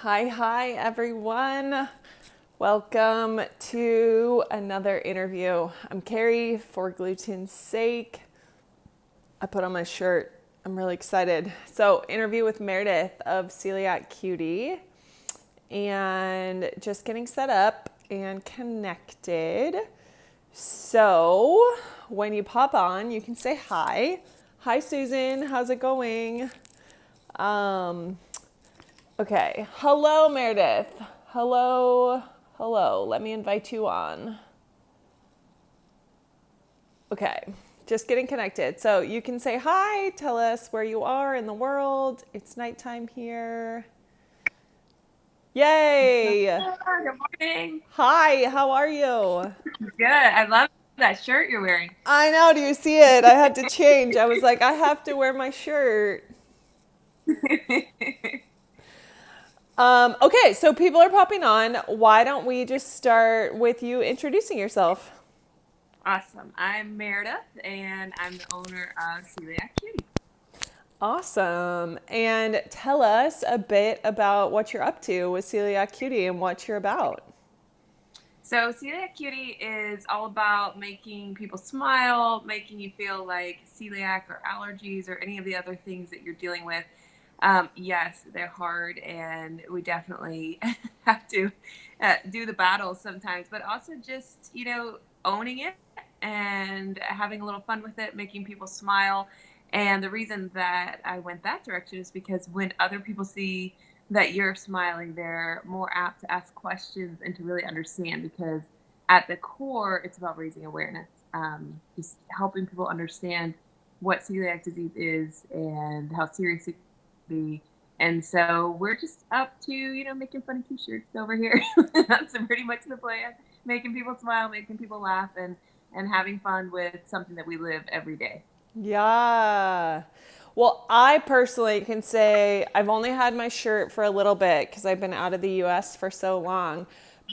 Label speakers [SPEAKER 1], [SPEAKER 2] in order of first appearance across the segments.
[SPEAKER 1] Hi, everyone. Welcome to another interview. I'm Carrie for Gluten's sake. I put on my shirt. I'm really excited. So, interview with Meredith of Celiac Cutie and just getting set up and connected. So, when you pop on, you can say hi. Hi, Susan. How's it going? Um, Okay. Hello, Meredith. Hello. Let me invite you on. Okay. Just getting connected. So you can say hi, tell us where you are in the world. It's nighttime here. Yay!
[SPEAKER 2] Good morning.
[SPEAKER 1] Hi, how are you?
[SPEAKER 2] Good. I love that shirt you're wearing.
[SPEAKER 1] I know, do you see it? I had to change. I was like, I have to wear my shirt. Okay, so people are popping on. Why don't we just start with you introducing yourself?
[SPEAKER 2] Awesome. I'm Meredith, and I'm the owner of Celiac Cutie.
[SPEAKER 1] Awesome. And tell us a bit about what you're up to with Celiac Cutie and what you're about.
[SPEAKER 2] So, Celiac Cutie is all about making people smile, making you feel like celiac or allergies or any of the other things that you're dealing with. Yes, they're hard, and we definitely have to do the battle sometimes, but also just, owning it and having a little fun with it, making people smile. And the reason that I went that direction is because when other people see that you're smiling, they're more apt to ask questions and to really understand because at the core, it's about raising awareness, just helping people understand what celiac disease is and how serious it can be. And so we're just up to, making funny t-shirts over here. That's pretty much the plan. Making people smile, making people laugh, and having fun with something that we live every day.
[SPEAKER 1] Yeah. Well, I personally can say I've only had my shirt for a little bit because I've been out of the US for so long.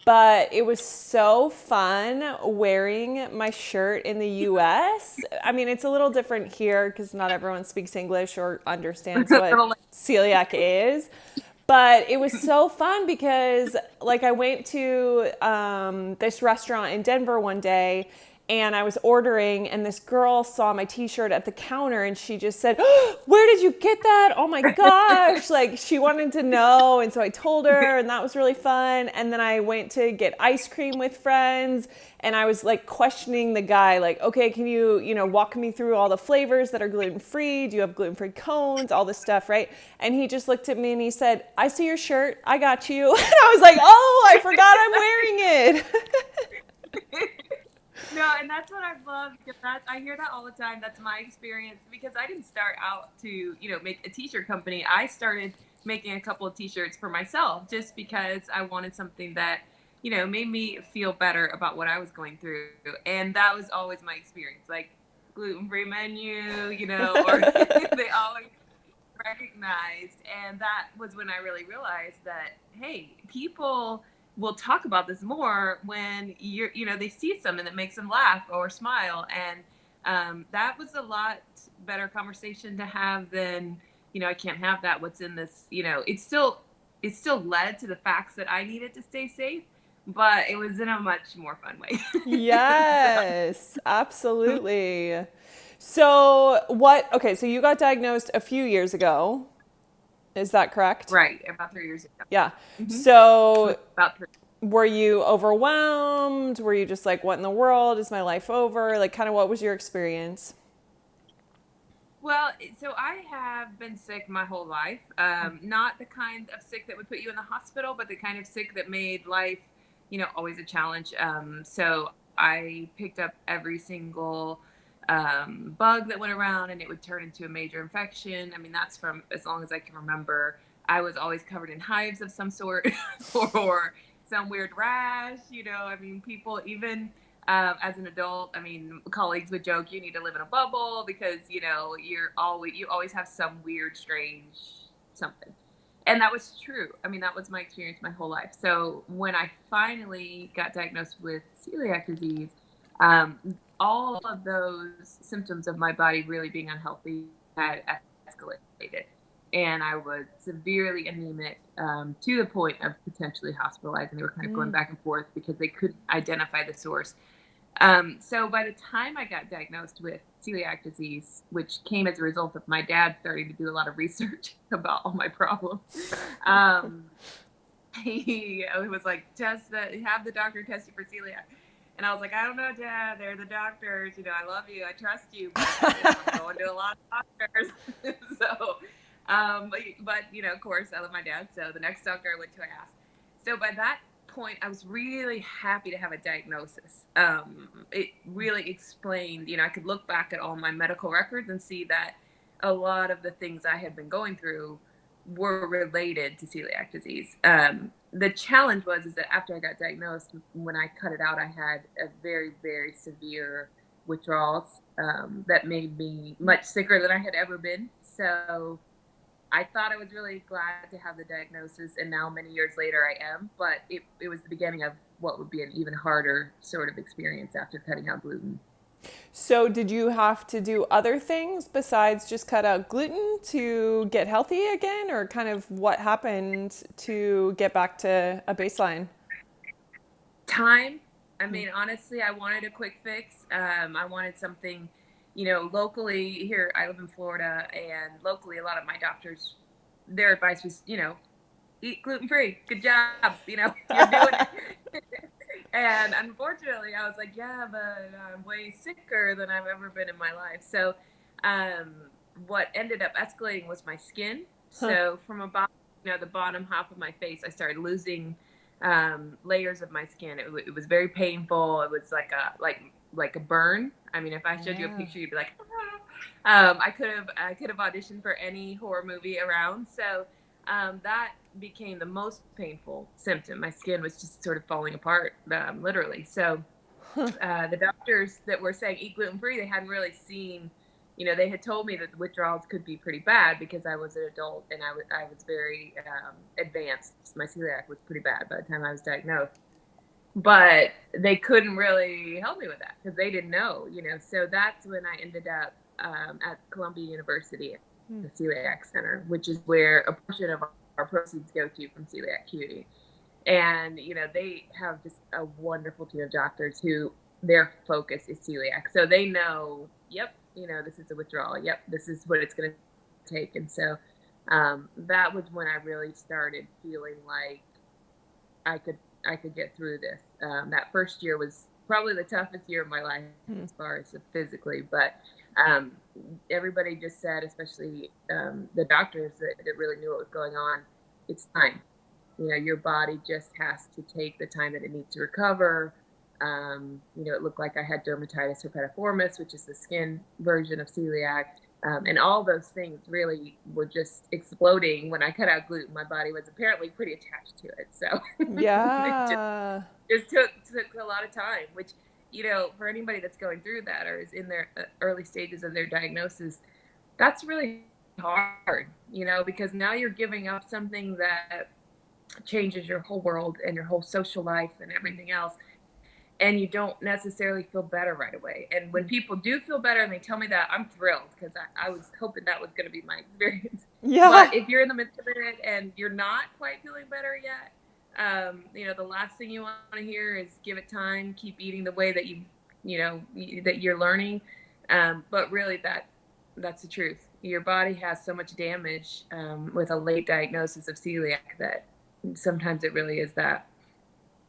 [SPEAKER 1] But it was so fun wearing my shirt in the US. I mean, it's a little different here because not everyone speaks English or understands what
[SPEAKER 2] Little
[SPEAKER 1] celiac is. But it was so fun because, like, I went to this restaurant in Denver one day and I was ordering, and this girl saw my t shirt at the counter and she just said, "Oh, where did you get that? Oh my gosh." Like, she wanted to know. And so I told her, and that was really fun. And then I went to get ice cream with friends and I was like questioning the guy, like, okay, can you, walk me through all the flavors that are gluten free? Do you have gluten free cones? All this stuff, right? And he just looked at me and he said, "I see your shirt. I got you." And I was like, oh, I forgot I'm wearing it.
[SPEAKER 2] No, and that's what I've loved because I hear that all the time. That's my experience because I didn't start out to, make a t-shirt company. I started making a couple of t-shirts for myself just because I wanted something that, made me feel better about what I was going through. And that was always my experience. Like gluten-free menu, or they always recognized. And that was when I really realized that, hey, people will talk about this more when they see something that makes them laugh or smile. And that was a lot better conversation to have than, I can't have that. What's in this? It still led to the facts that I needed to stay safe, but it was in a much more fun way. So,
[SPEAKER 1] Yes, absolutely. So, okay, so you got diagnosed a few years ago. Is that correct?
[SPEAKER 2] right, about 3 years ago.
[SPEAKER 1] Yeah.
[SPEAKER 2] Hmm.
[SPEAKER 1] So,
[SPEAKER 2] About three.
[SPEAKER 1] were you overwhelmed? Were you just like, what in the world? Is my life over? Like, kind of what was your experience?
[SPEAKER 2] Well, so I have been sick my whole life. Not the kind of sick that would put you in the hospital, but the kind of sick that made life, always a challenge. So I picked up every single bug that went around and it would turn into a major infection. I mean, that's from as long as I can remember. I was always covered in hives of some sort or some weird rash. I mean, people even as an adult, I mean, colleagues would joke, you need to live in a bubble because you always have some weird, strange something, and that was true. I mean, that was my experience my whole life. So when I finally got diagnosed with celiac disease, um, all of those symptoms of my body really being unhealthy had escalated. and I was severely anemic, to the point of potentially hospitalized. And they were kind of going
[SPEAKER 1] Mm.
[SPEAKER 2] back and forth because they couldn't identify the source. So by the time I got diagnosed with celiac disease, which came as a result of my dad starting to do a lot of research about all my problems, um, he was like, have the doctor test you for celiac. And I was like, I don't know, Dad. They're the doctors. I love you. I trust you, but I'm going to a lot of doctors. So, of course, I love my dad. So the next doctor I went to, I asked. So by that point, I was really happy to have a diagnosis. It really explained, I could look back at all my medical records and see that a lot of the things I had been going through were related to celiac disease. The challenge was is that after I got diagnosed, when I cut it out, I had a very, very severe withdrawals, that made me much sicker than I had ever been. So I thought I was really glad to have the diagnosis, and now many years later I am, but it was the beginning of what would be an even harder sort of experience after cutting out gluten.
[SPEAKER 1] So, did you have to do other things besides just cut out gluten to get healthy again, or kind of what happened to get back to a baseline?
[SPEAKER 2] Time. I mean, honestly, I wanted a quick fix. I wanted something, locally here. I live in Florida, and locally, a lot of my doctors, their advice was, eat gluten free. Good job. You're doing it. And unfortunately, I was like, yeah, but I'm way sicker than I've ever been in my life. So, um, what ended up escalating was my skin. So, from about, the bottom half of my face, I started losing, layers of my skin. It was very painful. It was like a burn. I mean, if I showed you a
[SPEAKER 1] Yeah.
[SPEAKER 2] picture, you'd be like, ah. I could have auditioned for any horror movie around. So, that became the most painful symptom. My skin was just sort of falling apart, literally. So, the doctors that were saying eat gluten free, they hadn't really seen, they had told me that the withdrawals could be pretty bad because I was an adult and I was very, advanced. My celiac was pretty bad by the time I was diagnosed. But they couldn't really help me with that because they didn't know. So that's when I ended up, at Columbia University at the Celiac Center, which is where a portion of our proceeds go to from Celiac Cutie. And, they have just a wonderful team of doctors who their focus is celiac. So they know, yep, this is a withdrawal. Yep, this is what it's going to take. And so, that was when I really started feeling like I could I could get through this. That first year was probably the toughest year of my life as far as physically, but, um, everybody just said, especially, the doctors that really knew what was going on, it's time. Your body just has to take the time that it needs to recover. It looked like I had dermatitis herpetiformis, which is the skin version of celiac. And all those things really were just exploding when I cut out gluten. My body was apparently pretty attached to it. So it just,
[SPEAKER 1] Yeah.
[SPEAKER 2] just took a lot of time, which, for anybody that's going through that or is in their, early stages of their diagnosis, that's really hard, because now you're giving up something that changes your whole world and your whole social life and everything else. And you don't necessarily feel better right away. And when people do feel better and they tell me that, I'm thrilled because I was hoping that was going to be my experience.
[SPEAKER 1] Yeah.
[SPEAKER 2] But if you're in the midst of it and you're not quite feeling better yet, the last thing you want to hear is give it time, keep eating the way that that you're learning. But really, that's the truth. Your body has so much damage, with a late diagnosis of celiac that sometimes it really is that.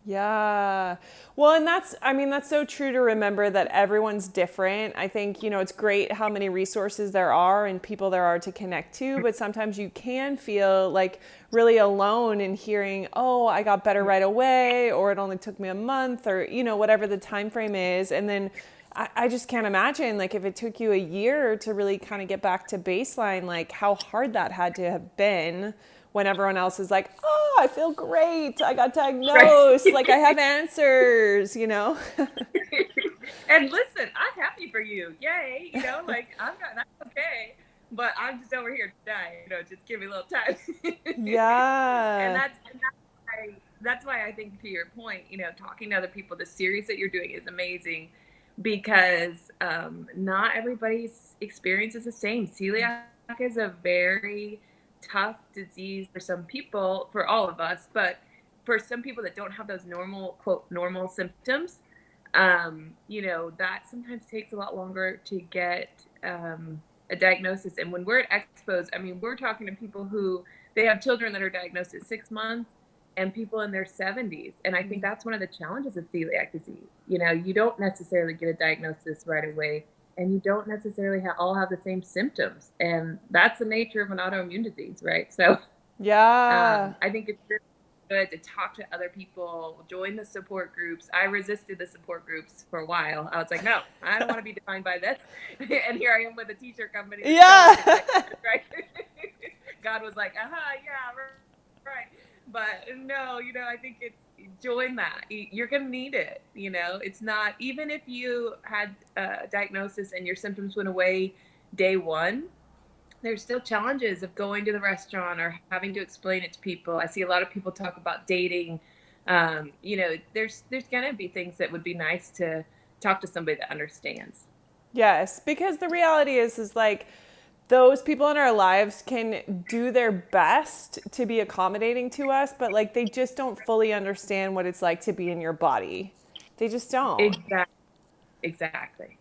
[SPEAKER 1] Yeah. Well, and I mean, that's so true to remember that everyone's different. I think, it's great how many resources there are and people there are to connect to, but sometimes you can feel like really alone in hearing, oh, I got better right away, or it only took me a month, or, whatever the time frame is. And then I just can't imagine, like, if it took you a year to really kind of get back to baseline, like, how hard that had to have been when everyone else is like, oh, I feel great. I got
[SPEAKER 2] Right.
[SPEAKER 1] diagnosed. Like, I have answers.
[SPEAKER 2] And listen, I'm happy for you. Yay. Like that's okay. But I'm just over here to die. Just give me a little time. and
[SPEAKER 1] Yeah.
[SPEAKER 2] that's and that's why I think to your point, talking to other people, the series that you're doing is amazing because, not everybody's experience is the same. Celiac is a very tough disease for some people, for all of us, but for some people that don't have those normal, quote, normal symptoms, that sometimes takes a lot longer to get a diagnosis. And when we're at expos, I mean, we're talking to people who they have children that are diagnosed at 6 months and people in their 70s. And I think that's one of the challenges of celiac disease. You don't necessarily get a diagnosis right away, and you don't necessarily all have the same symptoms. And that's the nature of an autoimmune disease, right? So
[SPEAKER 1] Yeah.
[SPEAKER 2] I think it's really good to talk to other people, join the support groups. I resisted the support groups for a while. I was like, no, I don't want to be defined by this. And here I am with a t-shirt company that's totally
[SPEAKER 1] Yeah.
[SPEAKER 2] defined by this, right? God was like, yeah, right. But no, I think it's join that. You're going to need it. It's not, even if you had a diagnosis and your symptoms went away day one, there's still challenges of going to the restaurant or having to explain it to people. I see a lot of people talk about dating. There's gonna be things that would be nice to talk to somebody that understands.
[SPEAKER 1] Yes, because the reality is like those people in our lives can do their best to be accommodating to us, but like they just don't fully understand what it's like to be in your body. They just don't.
[SPEAKER 2] Exactly. Exactly.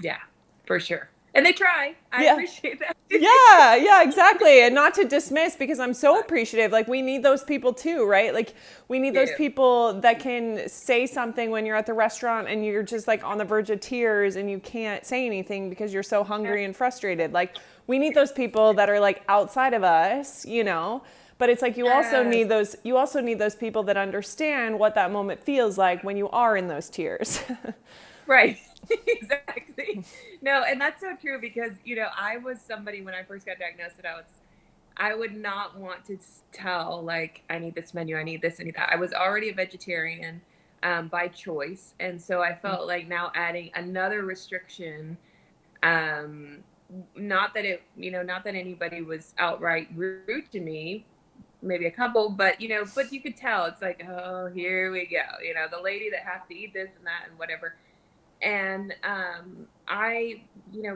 [SPEAKER 2] Yeah, for sure. And they try. I
[SPEAKER 1] Yeah.
[SPEAKER 2] appreciate that.
[SPEAKER 1] Yeah, yeah, exactly. And not to dismiss, because I'm so appreciative. Like, we need those people too, right? Like, we need those
[SPEAKER 2] Yeah.
[SPEAKER 1] people that can say something when you're at the restaurant and you're just like on the verge of tears and you can't say anything because you're so hungry and frustrated. Like, we need those people that are like outside of us. But it's like
[SPEAKER 2] Yes.
[SPEAKER 1] you also need those people that understand what that moment feels like when you are in those tears.
[SPEAKER 2] Right. Exactly. No, and that's so true because, I was somebody when I first got diagnosed that I would not want to tell, like, I need this menu, I need this, I need that. I was already a vegetarian by choice. And so I felt like now adding another restriction, um, not that anybody was outright rude to me, maybe a couple, but you could tell it's like, oh, here we go. The lady that has to eat this and that and whatever. And I,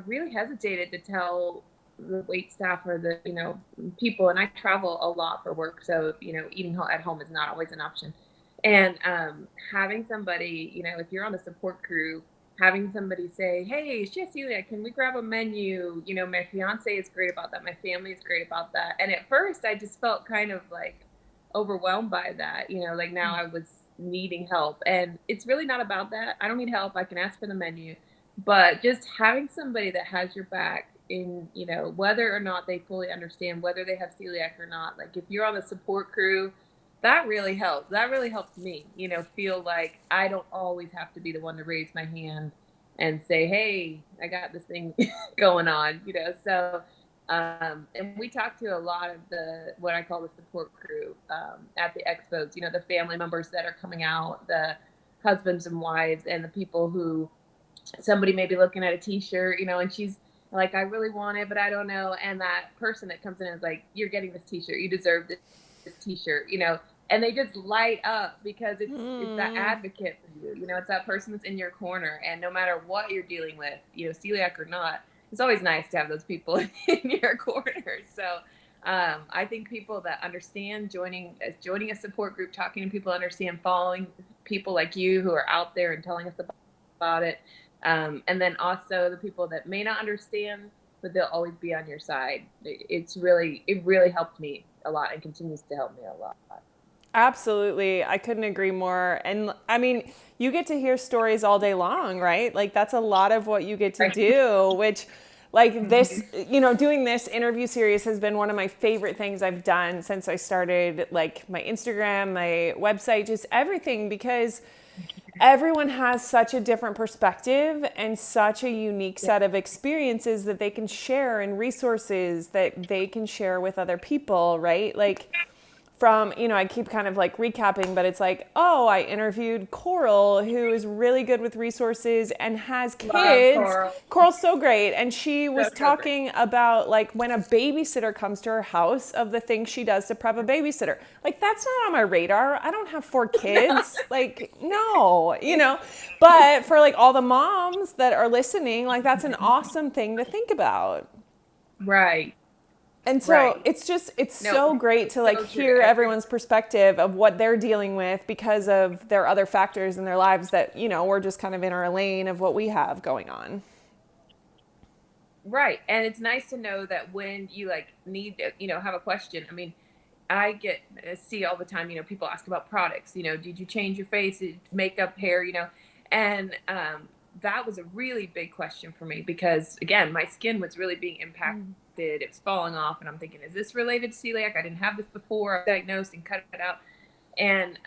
[SPEAKER 2] really hesitated to tell the wait staff or the, people. And I travel a lot for work, so eating at home is not always an option. And having somebody, if you're on the support crew, having somebody say, "Hey, she has celiac. Can we grab a menu?" My fiance is great about that. My family is great about that. And at first, I just felt kind of like overwhelmed by that. Like now I was needing help, and it's really not about that. I don't need help. I can ask for the menu, but just having somebody that has your back in, whether or not they fully understand whether they have celiac or not. Like if you're on the support crew, that really helps. That really helps me, feel like I don't always have to be the one to raise my hand and say, "Hey, I got this thing going on," So, and we talked to a lot of what I call the support crew at the expos. The family members that are coming out, the husbands and wives, and the people who somebody may be looking at a T-shirt, and she's like, "I really want it, but I don't know." And that person that comes in is like, "You're getting this T-shirt. You deserve this T-shirt," And they just light up because it's that advocate for you. It's that person that's in your corner, and no matter what you're dealing with, celiac or not, it's always nice to have those people in your corner. So. I think people that understand joining a support group, talking to people, understand following people like you who are out there and telling us about it. And then also the people that may not understand, but they'll always be on your side. It really helped me a lot and continues to help me a lot.
[SPEAKER 1] Absolutely. I couldn't agree more. And I mean, you get to hear stories all day long, right? Like that's a lot of what you get to
[SPEAKER 2] Right.
[SPEAKER 1] do, which like this,
[SPEAKER 2] Mhm.
[SPEAKER 1] doing this interview series has been one of my favorite things I've done since I started like my Instagram, my website, just everything because everyone has such a different perspective and such a unique
[SPEAKER 2] Yeah.
[SPEAKER 1] set of experiences that they can share and resources that they can share with other people, right? Like from, I keep kind of like recapping, but it's like, oh, I interviewed Coral, who is really good with resources and has
[SPEAKER 2] Love
[SPEAKER 1] kids.
[SPEAKER 2] Coral.
[SPEAKER 1] Coral's so great. And she
[SPEAKER 2] So,
[SPEAKER 1] was
[SPEAKER 2] so great.
[SPEAKER 1] talking about like when a babysitter comes to her house of the things she does to prep a babysitter. Like, that's not on my radar. I don't have 4 kids. Like, no. But for like all the moms that are listening, like, that's an awesome thing to think about.
[SPEAKER 2] Right.
[SPEAKER 1] And so
[SPEAKER 2] Right.
[SPEAKER 1] it's
[SPEAKER 2] No,
[SPEAKER 1] so great to like
[SPEAKER 2] so true.
[SPEAKER 1] hear everyone's perspective of what they're dealing with because of their other factors in their lives that, we're just kind of in our lane of what we have going on.
[SPEAKER 2] Right. And it's nice to know that when you like need to, have a question. I mean, I get see all the time, people ask about products, did you change your face, makeup, hair, and that was a really big question for me because again, my skin was really being impacted. It was falling off, and I'm thinking, is this related to celiac? I didn't have this before. I was diagnosed and cut it out. And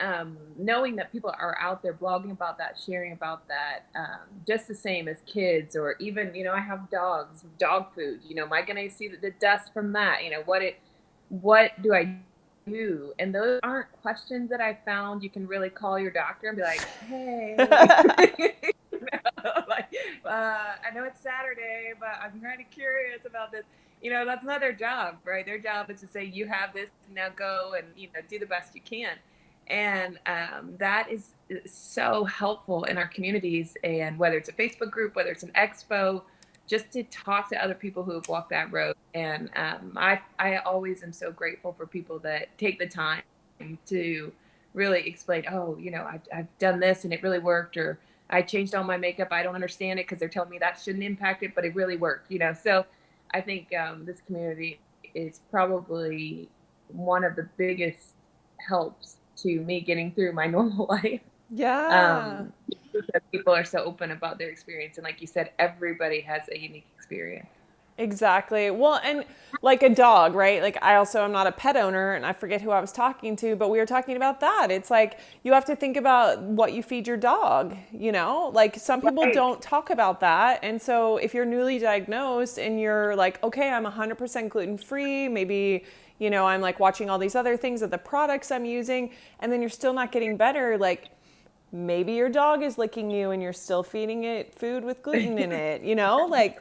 [SPEAKER 2] knowing that people are out there blogging about that, sharing about that, just the same as kids, or even, I have dogs, dog food, am I going to see the dust from that? What do I do? And those aren't questions that I found you can really call your doctor and be like, hey, like, I know it's Saturday, but I'm kind of curious about this. That's not their job, right? Their job is to say, you have this, now go and, do the best you can. And that is so helpful in our communities. And whether it's a Facebook group, whether it's an expo, just to talk to other people who have walked that road. And I always am so grateful for people that take the time to really explain, oh, I've done this and it really worked, or I changed all my makeup. I don't understand it because they're telling me that shouldn't impact it, but it really worked. So I think this community is probably one of the biggest helps to me getting through my normal life.
[SPEAKER 1] Yeah.
[SPEAKER 2] Um, because people are so open about their experience. And like you said, everybody has a unique experience.
[SPEAKER 1] Exactly. Well, and like a dog, right? Like I also am not a pet owner and I forget who I was talking to, but we were talking about that. It's like you have to think about what you feed your dog. Like some people
[SPEAKER 2] Right.
[SPEAKER 1] don't talk about that. And so if you're newly diagnosed and you're like, okay, I'm 100% gluten free, maybe, I'm like watching all these other things of the products I'm using, and then you're still not getting better, like maybe your dog is licking you and you're still feeding it food with gluten in it. Like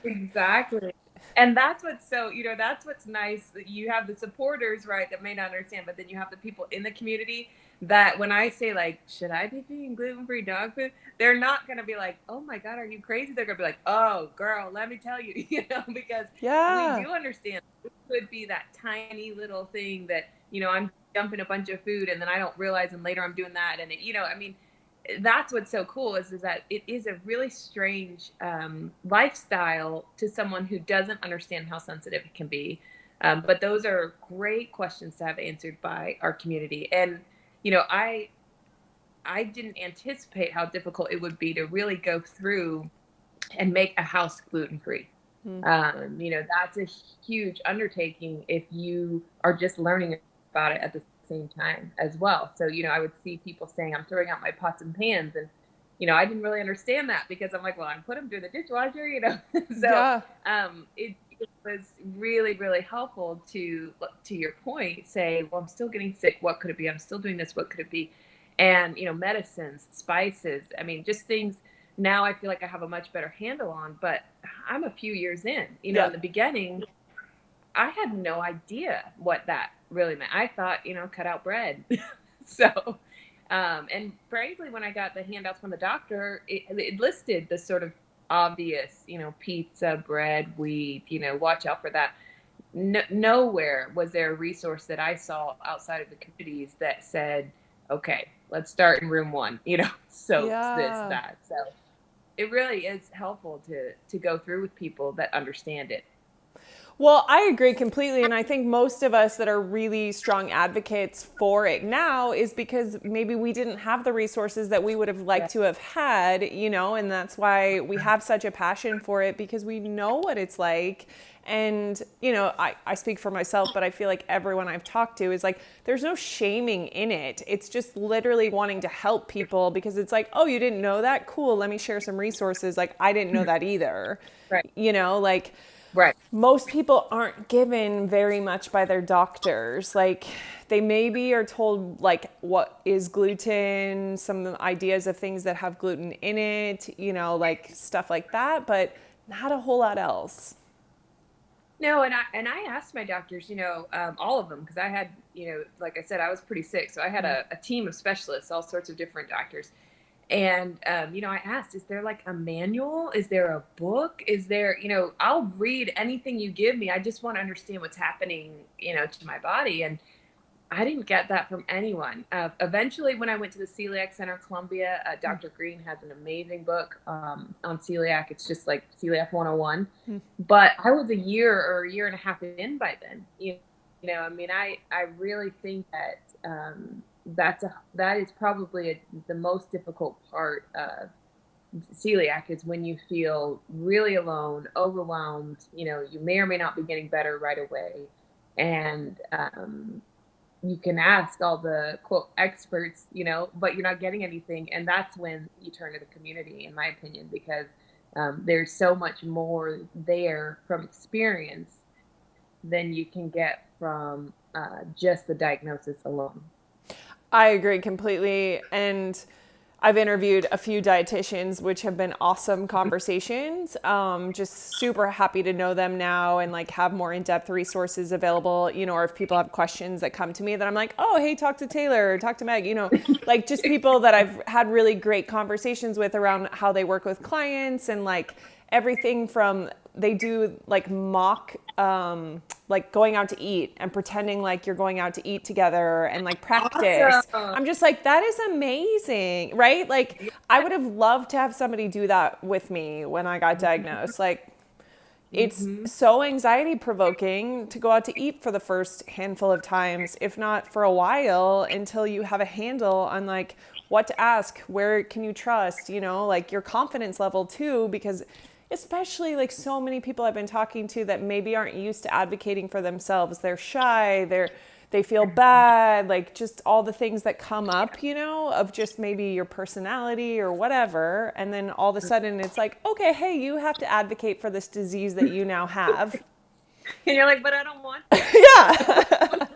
[SPEAKER 2] Exactly. And that's what's so, that's what's nice. You have the supporters, right, that may not understand, but then you have the people in the community that when I say, like, should I be feeding gluten-free dog food? They're not going to be like, oh my God, are you crazy? They're going to be like, oh, girl, let me tell you, because we
[SPEAKER 1] yeah.
[SPEAKER 2] do understand it could be that tiny little thing that, I'm dumping a bunch of food and then I don't realize, and later I'm doing that. And, I mean, that's what's so cool is that it is a really strange lifestyle to someone who doesn't understand how sensitive it can be. But those are great questions to have answered by our community. And, I didn't anticipate how difficult it would be to really go through and make a house gluten free. That's a huge undertaking if you are just learning about it at the same time as well. So, I would see people saying, I'm throwing out my pots and pans. And, I didn't really understand that because I'm like, well, I put them through the dishwasher. So
[SPEAKER 1] Yeah.
[SPEAKER 2] it was really, really helpful to your point, say, well, I'm still getting sick. What could it be? I'm still doing this. What could it be? And, medicines, spices, I mean, just things now I feel like I have a much better handle on, but I'm a few years in.
[SPEAKER 1] Yeah.
[SPEAKER 2] In the beginning, I had no idea what that really meant. I thought, cut out bread. So, and frankly, when I got the handouts from the doctor, it listed the sort of obvious, pizza, bread, wheat, watch out for that. No, nowhere was there a resource that I saw outside of the communities that said, okay, let's start in room one, soaps, this,
[SPEAKER 1] Yeah.
[SPEAKER 2] that. So it really is helpful to go through with people that understand it.
[SPEAKER 1] Well, I agree completely. And I think most of us that are really strong advocates for it now is because maybe we didn't have the resources that we would have
[SPEAKER 2] Yeah.
[SPEAKER 1] liked to have had, and that's why we have such a passion for it because we know what it's like. And, I speak for myself, but I feel like everyone I've talked to is like, there's no shaming in it. It's just literally wanting to help people because it's like, oh, you didn't know that? Cool. Let me share some resources. Like, I didn't know that either.
[SPEAKER 2] Right.
[SPEAKER 1] Like,
[SPEAKER 2] Right.
[SPEAKER 1] most people aren't given very much by their doctors. Like they maybe are told like what is gluten, some ideas of things that have gluten in it, like stuff like that, but not a whole lot else.
[SPEAKER 2] No, and I asked my doctors, all of them, because I had, like I said, I was pretty sick, so I had a team of specialists, all sorts of different doctors. And, I asked, is there like a manual? Is there a book? Is there, I'll read anything you give me. I just want to understand what's happening, to my body. And I didn't get that from anyone. Eventually, when I went to the Celiac Center, Columbia, Dr. Green has an amazing book on celiac. It's just like Celiac 101. But I was a year and a half in by then. I mean, I really think that that is probably the most difficult part of celiac is when you feel really alone, overwhelmed. You may or may not be getting better right away, and you can ask all the quote experts, but you're not getting anything. And that's when you turn to the community, in my opinion, because there's so much more there from experience than you can get from just the diagnosis alone.
[SPEAKER 1] I agree completely. And I've interviewed a few dietitians, which have been awesome conversations. Just super happy to know them now and like have more in-depth resources available, or if people have questions that come to me that I'm like, oh, hey, talk to Taylor or talk to Meg, like just people that I've had really great conversations with around how they work with clients and like everything from they do like mock like going out to eat and pretending like you're going out to eat together and like practice.
[SPEAKER 2] Awesome.
[SPEAKER 1] I'm just like, that is amazing, right? Like, I would have loved to have somebody do that with me when I got diagnosed. Like, it's
[SPEAKER 2] Mm-hmm.
[SPEAKER 1] so anxiety provoking to go out to eat for the first handful of times, if not for a while, until you have a handle on like what to ask, where can you trust, like your confidence level too, because especially like so many people I've been talking to that maybe aren't used to advocating for themselves. They're shy, they feel bad, like just all the things that come up, of just maybe your personality or whatever. And then all of a sudden it's like, okay, hey, you have to advocate for this disease that you now have.
[SPEAKER 2] And you're like, but I don't want to.
[SPEAKER 1] Yeah.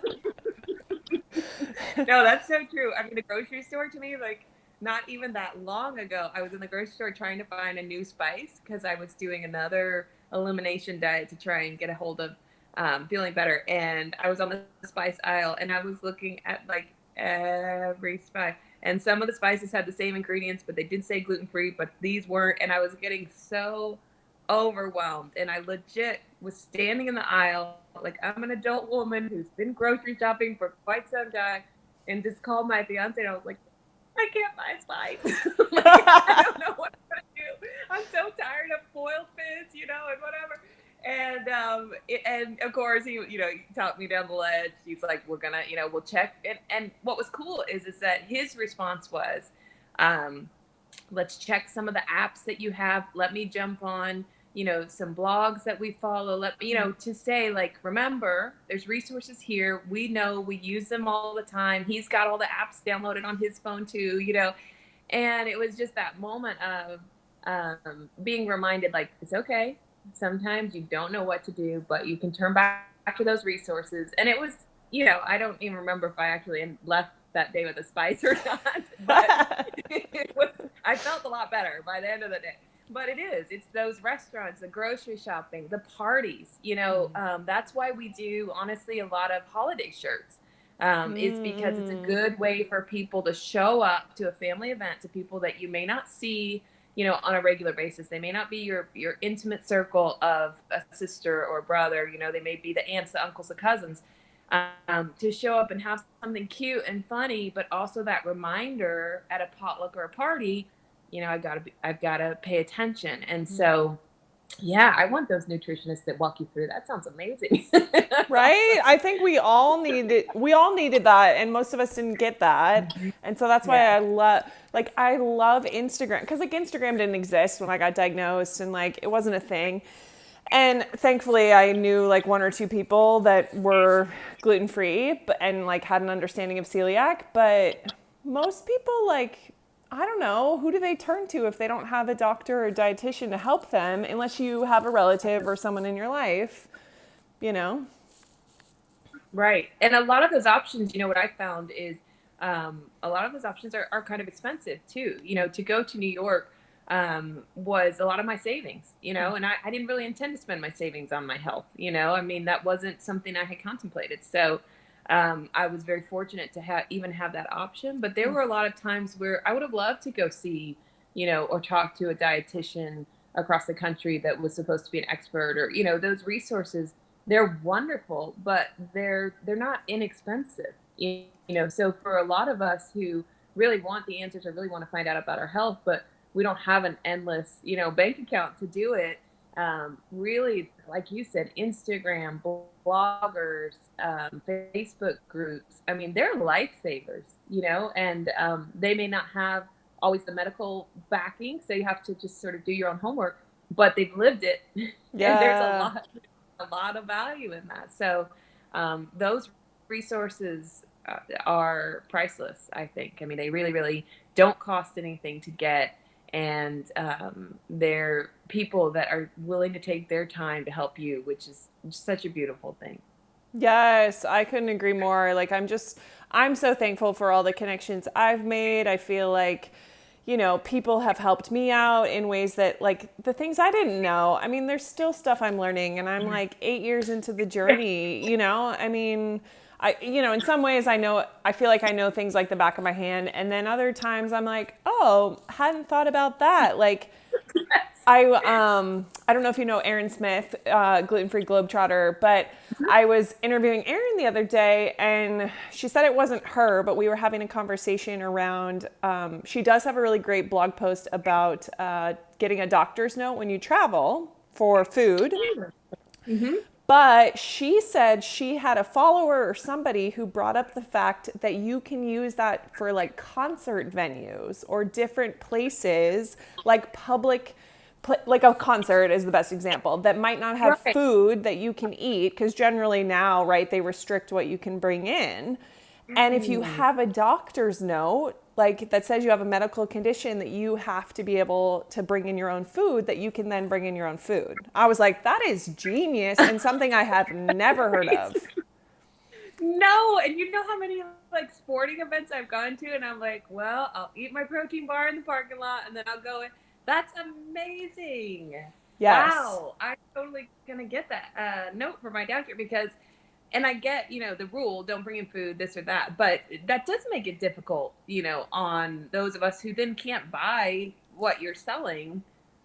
[SPEAKER 2] No, that's so true. I mean, the grocery store to me, like, not even that long ago, I was in the grocery store trying to find a new spice because I was doing another elimination diet to try and get a hold of feeling better. And I was on the spice aisle and I was looking at like every spice. And some of the spices had the same ingredients, but they did say gluten free, but these weren't. And I was getting so overwhelmed. And I legit was standing in the aisle, like I'm an adult woman who's been grocery shopping for quite some time, and just called my fiance and I was like, I can't buy spice. Like, I don't know what I'm gonna do. I'm so tired of foil fish, and whatever. And of course he talked me down the ledge. He's like, we're gonna, we'll check. And what was cool is that his response was, um, let's check some of the apps that you have. Let me jump on, some blogs that we follow. Let me, to say, like, remember, there's resources here. We know we use them all the time. He's got all the apps downloaded on his phone too, And it was just that moment of being reminded, like, it's okay. Sometimes you don't know what to do, but you can turn back to those resources. And it was, I don't even remember if I actually left that day with a spice or not, but it was, I felt a lot better by the end of the day. But it's those restaurants, the grocery shopping, the parties. That's why we do honestly a lot of holiday shirts. Is because it's a good way for people to show up to a family event to people that you may not see, on a regular basis. They may not be your intimate circle of a sister or brother. They may be the aunts, the uncles, the cousins. To show up and have something cute and funny, but also that reminder at a potluck or a party, I've gotta pay attention. And so, yeah, I want those nutritionists that walk you through. That sounds amazing. That's
[SPEAKER 1] Right?
[SPEAKER 2] awesome.
[SPEAKER 1] I think we all needed that and most of us didn't get that.
[SPEAKER 2] Mm-hmm.
[SPEAKER 1] And so that's why
[SPEAKER 2] Yeah.
[SPEAKER 1] I love Instagram cuz like Instagram didn't exist when I got diagnosed and like it wasn't a thing. And thankfully I knew like one or two people that were gluten free and like had an understanding of celiac, but most people like I don't know, who do they turn to if they don't have a doctor or a dietitian to help them unless you have a relative or someone in your life, you know?
[SPEAKER 2] Right. And a lot of those options, what I found is a lot of those options are kind of expensive too. To go to New York was a lot of my savings, and I didn't really intend to spend my savings on my health. I mean, that wasn't something I had contemplated. So I was very fortunate to even have that option. But there were a lot of times where I would have loved to go see, or talk to a dietitian across the country that was supposed to be an expert, or those resources. They're wonderful, but they're not inexpensive. So for a lot of us who really want the answers or really want to find out about our health, but we don't have an endless, bank account to do it. Really, like you said, Instagram, bloggers, Facebook groups. I mean, they're lifesavers, and they may not have always the medical backing, so you have to just sort of do your own homework. But they've lived it, and there's
[SPEAKER 1] Yeah.
[SPEAKER 2] a lot of value in that. So those resources are priceless, I think. I mean, they really, really don't cost anything to get, and they're people that are willing to take their time to help you, which is such a beautiful thing.
[SPEAKER 1] Yes, I couldn't agree more. Like, I'm so thankful for all the connections I've made. I feel like, people have helped me out in ways that, like, the things I didn't know. I mean, there's still stuff I'm learning, and I'm like 8 years into the journey. I mean, in some ways I feel like I know things like the back of my hand. And then other times I'm like, oh, hadn't thought about that. Like, I don't know if you know Erin Smith, gluten free globetrotter, but I was interviewing Erin the other day, and she said it wasn't her, but we were having a conversation around. She does have a really great blog post about getting a doctor's note when you travel for food.
[SPEAKER 2] Mm-hmm.
[SPEAKER 1] But she said she had a follower or somebody who brought up the fact that you can use that for like concert venues or different places, like like a concert is the best example, that might not have
[SPEAKER 2] Right.
[SPEAKER 1] food that you can eat, because generally now, right, they restrict what you can bring in. And if you
[SPEAKER 2] Mm.
[SPEAKER 1] have a doctor's note, like that says you have a medical condition that you have to be able to bring in your own food, that you can then bring in your own food. I was like, that is genius and something I have never heard
[SPEAKER 2] Right.
[SPEAKER 1] of.
[SPEAKER 2] No, and you know how many like sporting events I've gone to, and I'm like, well, I'll eat my protein bar in the parking lot, and then I'll go in. That's amazing.
[SPEAKER 1] Yes.
[SPEAKER 2] Wow, I'm totally gonna get that note for my doctor because, and I get, the rule, don't bring in food, this or that, but that does make it difficult, on those of us who then can't buy what you're selling.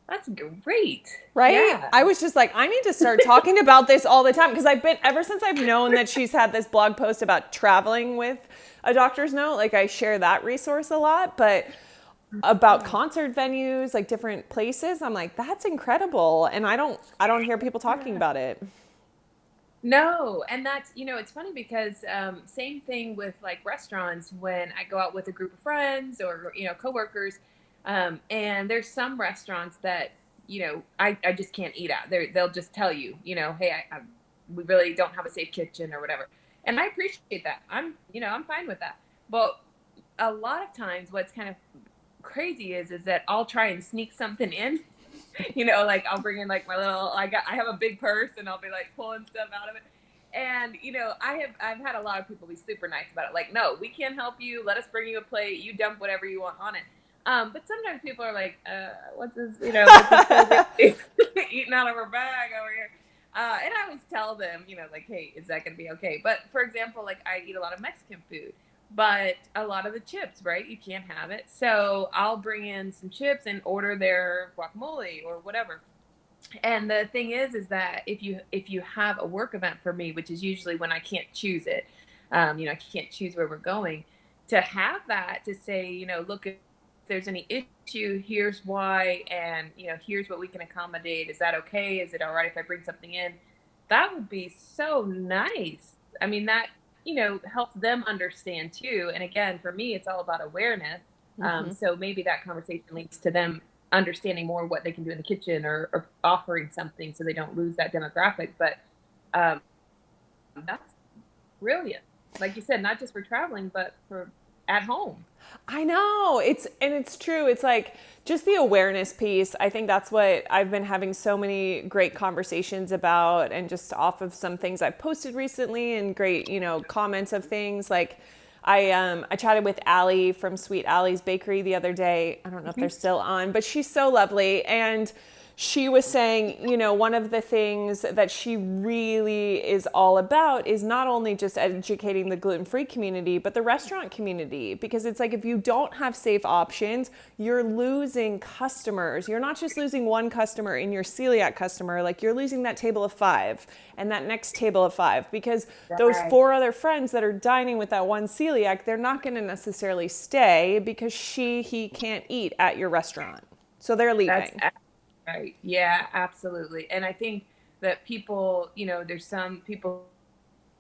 [SPEAKER 2] That's great.
[SPEAKER 1] Right?
[SPEAKER 2] Yeah.
[SPEAKER 1] I was just like, I need to start talking about this all the time, because ever since I've known that she's had this blog post about traveling with a doctor's note, like I share that resource a lot, but about concert venues, like different places, I'm like, that's incredible. And I don't hear people talking
[SPEAKER 2] Yeah.
[SPEAKER 1] about it.
[SPEAKER 2] No, and that's, it's funny because same thing with like restaurants when I go out with a group of friends or, coworkers, and there's some restaurants that, I just can't eat at. They'll just tell you, hey, we really don't have a safe kitchen or whatever. And I appreciate that. I'm fine with that. But a lot of times what's kind of crazy is that I'll try and sneak something in. Like I'll bring in like my little, I have a big purse and I'll be like pulling stuff out of it. And I've had a lot of people be super nice about it. Like, no, we can't help you. Let us bring you a plate. You dump whatever you want on it. But sometimes people are like, what's this, what's this old lady eating out of her bag over here? And I always tell them, like, hey, is that going to be okay? But for example, like I eat a lot of Mexican food, but a lot of the chips, right? You can't have it. So I'll bring in some chips and order their guacamole or whatever. And the thing is that if you have a work event for me, which is usually when I can't choose it, I can't choose where we're going, to have that to say, look, if there's any issue, here's why, and here's what we can accommodate. Is that okay? Is it all right if I bring something in? That would be so nice. I mean, that helps them understand too. And again, for me, it's all about awareness. So maybe that conversation leads to them understanding more what they can do in the kitchen or offering something so they don't lose that demographic. But um, that's brilliant. Like you said, not just for traveling, but for at home.
[SPEAKER 1] I know. It's true. It's like just the awareness piece. I think that's what I've been having so many great conversations about, and just off of some things I've posted recently and great, comments of things. Like I chatted with Allie from Sweet Allie's Bakery the other day. I don't know if they're still on, but she's so lovely. And she was saying, one of the things that she really is all about is not only just educating the gluten-free community, but the restaurant community. Because it's like, if you don't have safe options, you're losing customers. You're not just losing one customer in your celiac customer, like you're losing that table of 5 and that next table of 5, because those
[SPEAKER 2] Right.
[SPEAKER 1] 4 other friends that are dining with that one celiac, they're not going to necessarily stay because he can't eat at your restaurant. So they're
[SPEAKER 2] That's
[SPEAKER 1] leaving.
[SPEAKER 2] right. Yeah, absolutely. And I think that people, there's some people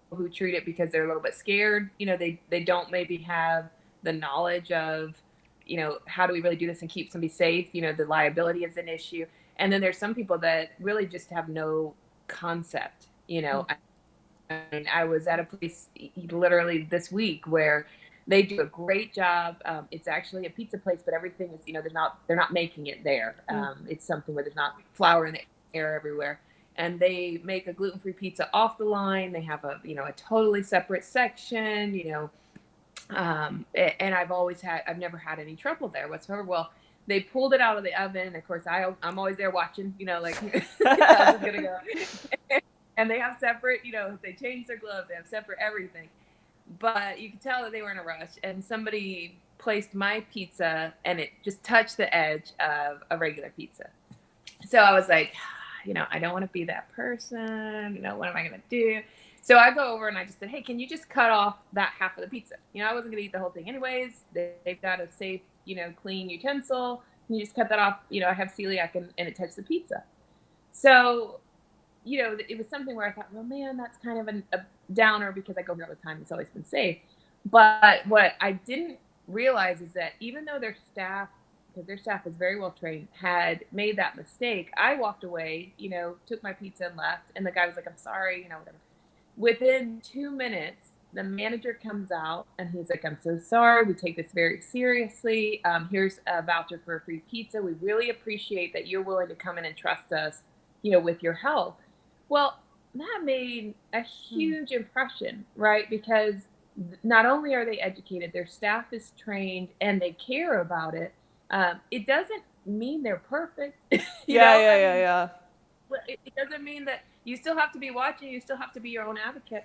[SPEAKER 2] who treat it because they're a little bit scared. They don't maybe have the knowledge of, how do we really do this and keep somebody safe? The liability is an issue. And then there's some people that really just have no concept. I mean, I was at a place literally this week where they do a great job. It's actually a pizza place, but everything is, they're not making it there. It's something where there's not flour in the air everywhere. And they make a gluten-free pizza off the line. They have a totally separate section, and I've never had any trouble there whatsoever. Well, they pulled it out of the oven. Of course, I'm always there watching, like, how's this gonna go? And they have separate, they change their gloves, they have separate everything. But you could tell that they were in a rush, and somebody placed my pizza and it just touched the edge of a regular pizza. So I was like, I don't want to be that person. What am I going to do? So I go over and I just said, hey, can you just cut off that half of the pizza? I wasn't going to eat the whole thing anyways. They've got a safe, clean utensil. Can you just cut that off? I have celiac and it touched the pizza. So, it was something where I thought, well, man, that's kind of a downer because I go here all the time. It's always been safe. But what I didn't realize is that even though their staff, because their staff is very well trained, had made that mistake, I walked away, took my pizza and left. And the guy was like, I'm sorry, whatever. Within 2 minutes, the manager comes out and he's like, I'm so sorry. We take this very seriously. Here's a voucher for a free pizza. We really appreciate that you're willing to come in and trust us, with your help. Well, that made a huge impression, right? Because not only are they educated, their staff is trained and they care about it. It doesn't mean they're perfect.
[SPEAKER 1] Yeah, yeah,
[SPEAKER 2] I
[SPEAKER 1] yeah,
[SPEAKER 2] mean,
[SPEAKER 1] yeah.
[SPEAKER 2] it doesn't mean that you still have to be watching, you still have to be your own advocate.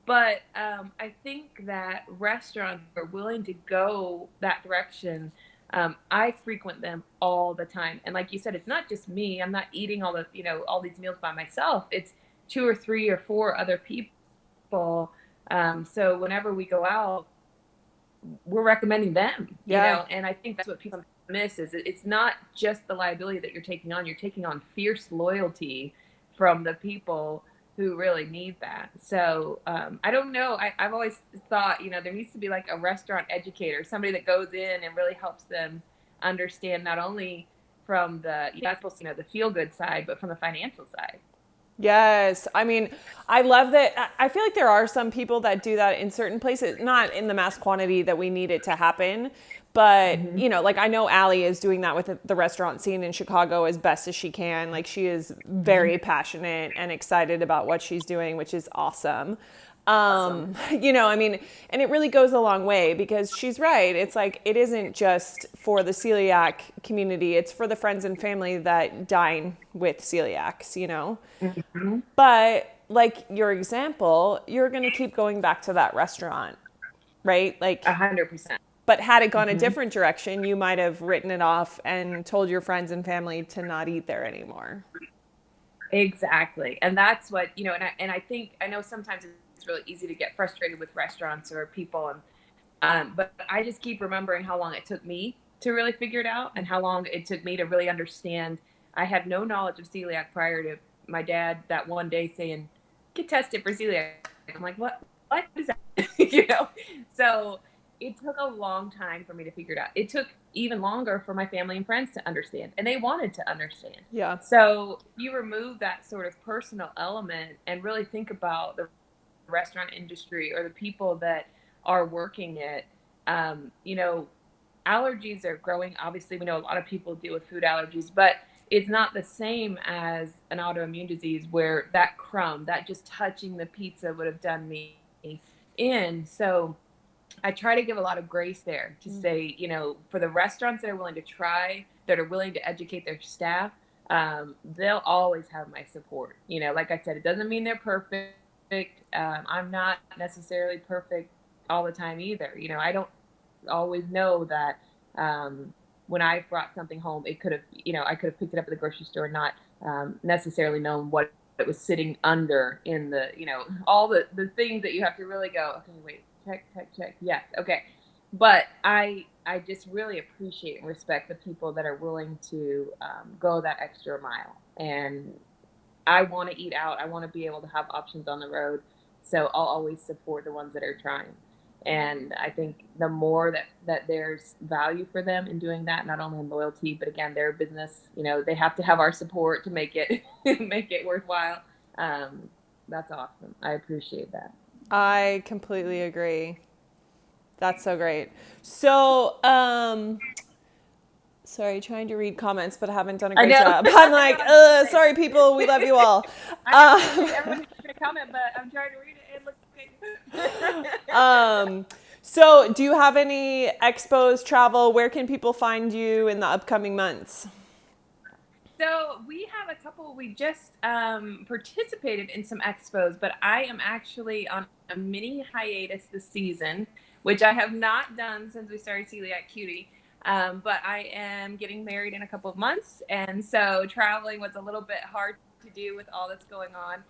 [SPEAKER 2] But I think that restaurants are willing to go that direction. I frequent them all the time, and like you said, it's not just me. I'm not eating all these meals by myself. It's 2 or 3 or 4 other people. So whenever we go out, we're recommending them,
[SPEAKER 1] Yeah.
[SPEAKER 2] and I think that's what people miss is it's not just the liability that you're taking on. You're taking on fierce loyalty from the people who really need that. So I don't know. I've always thought, there needs to be like a restaurant educator, somebody that goes in and really helps them understand not only from the, the feel good side, but from the financial side.
[SPEAKER 1] Yes. I mean, I love that. I feel like there are some people that do that in certain places, not in the mass quantity that we need it to happen. But,
[SPEAKER 2] Mm-hmm.
[SPEAKER 1] like I know Allie is doing that with the restaurant scene in Chicago as best as she can. Like she is
[SPEAKER 2] Mm-hmm.
[SPEAKER 1] very passionate and excited about what she's doing, which is awesome.
[SPEAKER 2] Awesome.
[SPEAKER 1] I mean, and it really goes a long way because she's right. It's like, it isn't just for the celiac community, it's for the friends and family that dine with celiacs.
[SPEAKER 2] Mm-hmm.
[SPEAKER 1] But like your example, you're going to keep going back to that restaurant, right? Like,
[SPEAKER 2] 100%.
[SPEAKER 1] but had it gone a
[SPEAKER 2] Mm-hmm.
[SPEAKER 1] different direction, you might have written it off and told your friends and family to not eat there anymore.
[SPEAKER 2] Exactly. And that's what, and I think, I know sometimes it's really easy to get frustrated with restaurants or people. But I just keep remembering how long it took me to really figure it out and how long it took me to really understand. I had no knowledge of celiac prior to my dad that one day saying, get tested for celiac. I'm like, what is that? So it took a long time for me to figure it out. It took even longer for my family and friends to understand, and they wanted to understand.
[SPEAKER 1] Yeah.
[SPEAKER 2] So you remove that sort of personal element and really think about the restaurant industry or the people that are working it. um, you know Allergies are growing. Obviously, we know a lot of people deal with food allergies, but it's not the same as an autoimmune disease where that crumb, that just touching the pizza would have done me in. So I try to give a lot of grace there to say, for the restaurants that are willing to try, that are willing to educate their staff, they'll always have my support. You know, like I said, it doesn't mean they're perfect. I'm not necessarily perfect all the time either. You know, I don't always know that when I brought something home, it could have, you know, I could have picked it up at the grocery store and not necessarily known what it was sitting under in the, you know, all the things that you have to really go, okay, wait, check. Yes, okay. But I just really appreciate and respect the people that are willing to go that extra mile. And I want to eat out. I want to be able to have options on the road. So I'll always support the ones that are trying. And I think the more that there's value for them in doing that, not only in loyalty, but again, their business, you know, they have to have our support to make it make it worthwhile. Um, that's awesome. I appreciate that.
[SPEAKER 1] I completely agree. That's so great. So, sorry, trying to read comments, but I haven't done a
[SPEAKER 2] I
[SPEAKER 1] great
[SPEAKER 2] know.
[SPEAKER 1] job. I'm
[SPEAKER 2] I
[SPEAKER 1] like,
[SPEAKER 2] know. I'm
[SPEAKER 1] sorry, people, we love you all.
[SPEAKER 2] I know. Everybody's going to comment, but I'm trying to read it and look.
[SPEAKER 1] Um, so, do you have any expos, travel? Where can people find you in the upcoming months?
[SPEAKER 2] So we have a couple. We just participated in some expos, but I am actually on a mini hiatus this season, which I have not done since we started Celiac Cutie. But I am getting married in a couple of months, and so traveling was a little bit hard to do with all that's going on.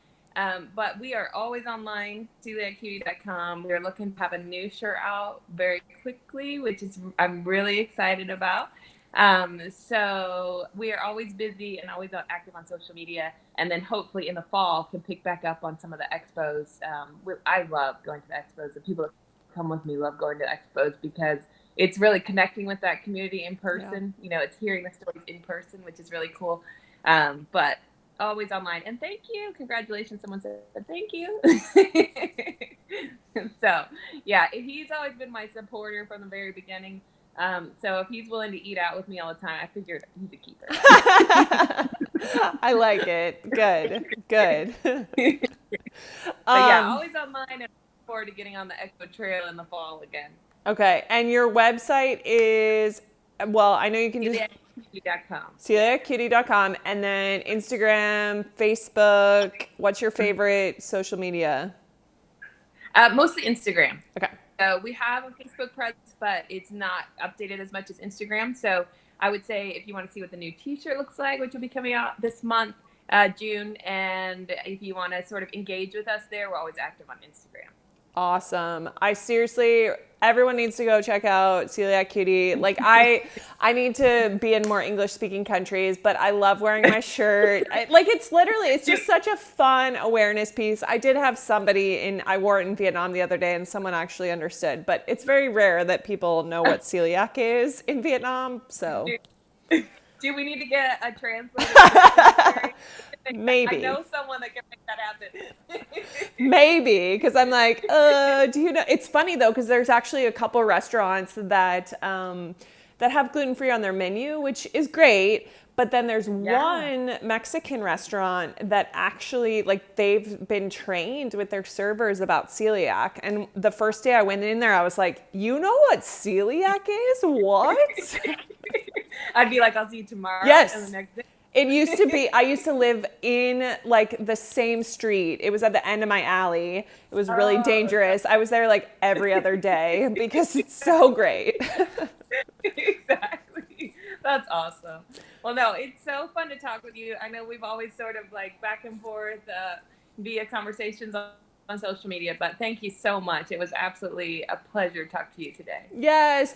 [SPEAKER 2] But we are always online, celiaccutie.com. We're looking to have a new shirt out very quickly, which is I'm really excited about. So we are always busy and always active on social media, and then hopefully in the fall can pick back up on some of the expos. I love going to the expos. The people that come with me love going to expos because it's really connecting with that community in
[SPEAKER 1] Yeah.
[SPEAKER 2] person. You know, it's hearing the stories in person, which is really cool. But always online. And thank you. Congratulations. Someone said thank you. So yeah, he's always been my supporter from the very beginning. So if he's willing to eat out with me all the time, I figured he's a keeper.
[SPEAKER 1] I like it. Good, good.
[SPEAKER 2] But yeah,
[SPEAKER 1] Um,
[SPEAKER 2] always online and looking forward to getting on the Echo Trail in the fall again.
[SPEAKER 1] okay, and your website is, well, I know you can just
[SPEAKER 2] CeliacCutie.com. Yeah.
[SPEAKER 1] celiaccuttie.com and then Instagram, Facebook. What's your favorite social media?
[SPEAKER 2] Mostly Instagram.
[SPEAKER 1] Okay.
[SPEAKER 2] So we have a Facebook presence, but it's not updated as much as Instagram. So I would say if you want to see what the new T-shirt looks like, which will be coming out this month, June, and if you want to sort of engage with us there, we're always active on Instagram.
[SPEAKER 1] Awesome. I seriously, everyone needs to go check out Celiac Cutie. Like I need to be in more English speaking countries, but I love wearing my shirt. It's just such a fun awareness piece. I did have I wore it in Vietnam the other day and someone actually understood, but it's very rare that people know what celiac is in Vietnam. So
[SPEAKER 2] Do we need to get a translator? I
[SPEAKER 1] maybe.
[SPEAKER 2] know someone that can make that happen.
[SPEAKER 1] Maybe, because I'm like, do you know? It's funny though, because there's actually a couple restaurants that have gluten free on their menu, which is great. But then there's
[SPEAKER 2] Yeah.
[SPEAKER 1] one Mexican restaurant that actually, like, they've been trained with their servers about celiac. And the first day I went in there, I was like, you know what celiac is? What?
[SPEAKER 2] I'd be like, I'll see you tomorrow and the
[SPEAKER 1] Yes.
[SPEAKER 2] next day.
[SPEAKER 1] It used to be, I used to live in like the same street. It was at the end of my alley. It was really
[SPEAKER 2] Oh,
[SPEAKER 1] dangerous. I was there like every other day because it's so great.
[SPEAKER 2] exactly. That's awesome. Well, no, it's so fun to talk with you. I know we've always sort of like back and forth via conversations on social media, but thank you so much. It was absolutely a pleasure to talk to you today.
[SPEAKER 1] Yes,